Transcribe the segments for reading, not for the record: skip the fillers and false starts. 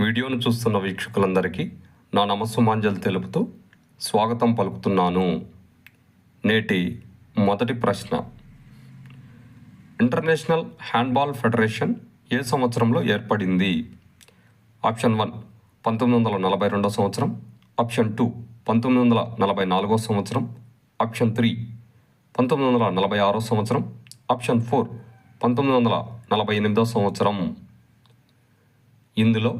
వీడియోను చూస్తున్న వీక్షకులందరికీ నా నమస్సుమాంజలి తెలుపుతూ స్వాగతం పలుకుతున్నాను. నేటి మొదటి ప్రశ్న, ఇంటర్నేషనల్ హ్యాండ్బాల్ ఫెడరేషన్ ఏ సంవత్సరంలో ఏర్పడింది? ఆప్షన్ 1 1942 సంవత్సరం, ఆప్షన్ 2 1944 సంవత్సరం, ఆప్షన్ 3 1946 సంవత్సరం, ఆప్షన్ 4 1948 సంవత్సరం. ఇందులో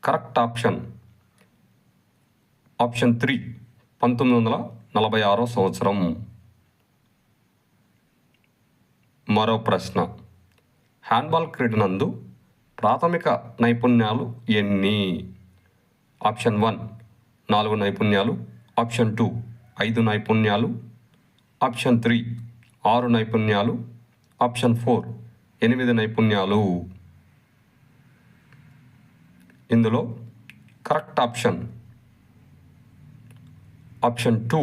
కరెక్ట్ ఆప్షన్ 3 1946 సంవత్సరం. మరో ప్రశ్న, హ్యాండ్బాల్ క్రీడ నందు ప్రాథమిక నైపుణ్యాలు ఎన్ని? ఆప్షన్ 1 4 నైపుణ్యాలు, ఆప్షన్ 2 5 నైపుణ్యాలు, ఆప్షన్ 3 6 నైపుణ్యాలు, ఆప్షన్ 4 8 నైపుణ్యాలు. ఇందులో కరెక్ట్ ఆప్షన్ 2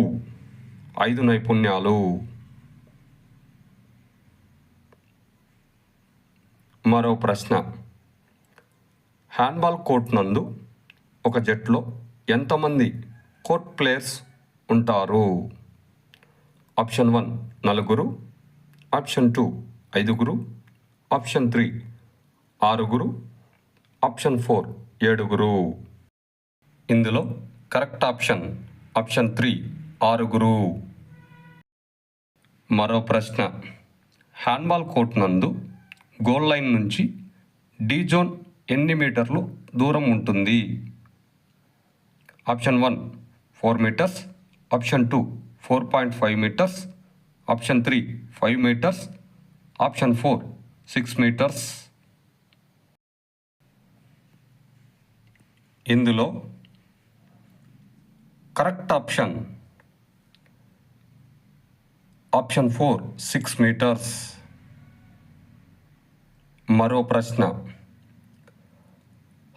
5 నైపుణ్యాలు. మరో ప్రశ్న, హ్యాండ్బాల్ కోర్ట్ నందు ఒక జట్లో ఎంతమంది కోర్ట్ ప్లేయర్స్ ఉంటారు? Option 1 4, option 2 5, option 3 6, option 4 7. ఇందులో కరెక్ట్ ఆప్షన్ 3 6. మరో ప్రశ్న, హ్యాండ్బాల్ కోర్ట్ నందు గోల్ లైన్ నుంచి డి జోన్ ఎన్ని మీటర్లు దూరం ఉంటుంది? Option 1 4 metres, option 2 4.5 metres, option 3 5 metres, option 4 6 metres. ఇందులో కరెక్ట్ ఆప్షన్ 4 6 మీటర్స్. మరో ప్రశ్న,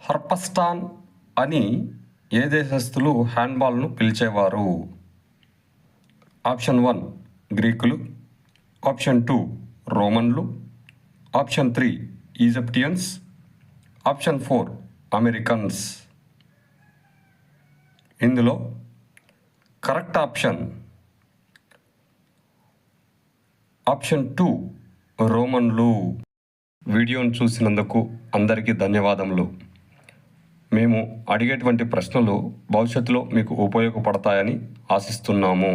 హర్పస్టాన్ అని ఏ దేశస్థులు హ్యాండ్బాల్ను పిలిచేవారు? ఆప్షన్ 1 గ్రీకులు, ఆప్షన్ 2 రోమన్లు, ఆప్షన్ 3 ఈజిప్టియన్స్, ఆప్షన్ 4 అమెరికన్స్. ఇందులో కరెక్ట్ ఆప్షన్ 2 రోమన్లు. వీడియోను చూసినందుకు అందరికీ ధన్యవాదములు. మేము అడిగేటువంటి ప్రశ్నలు భవిష్యత్తులో మీకు ఉపయోగపడతాయని ఆశిస్తున్నాము.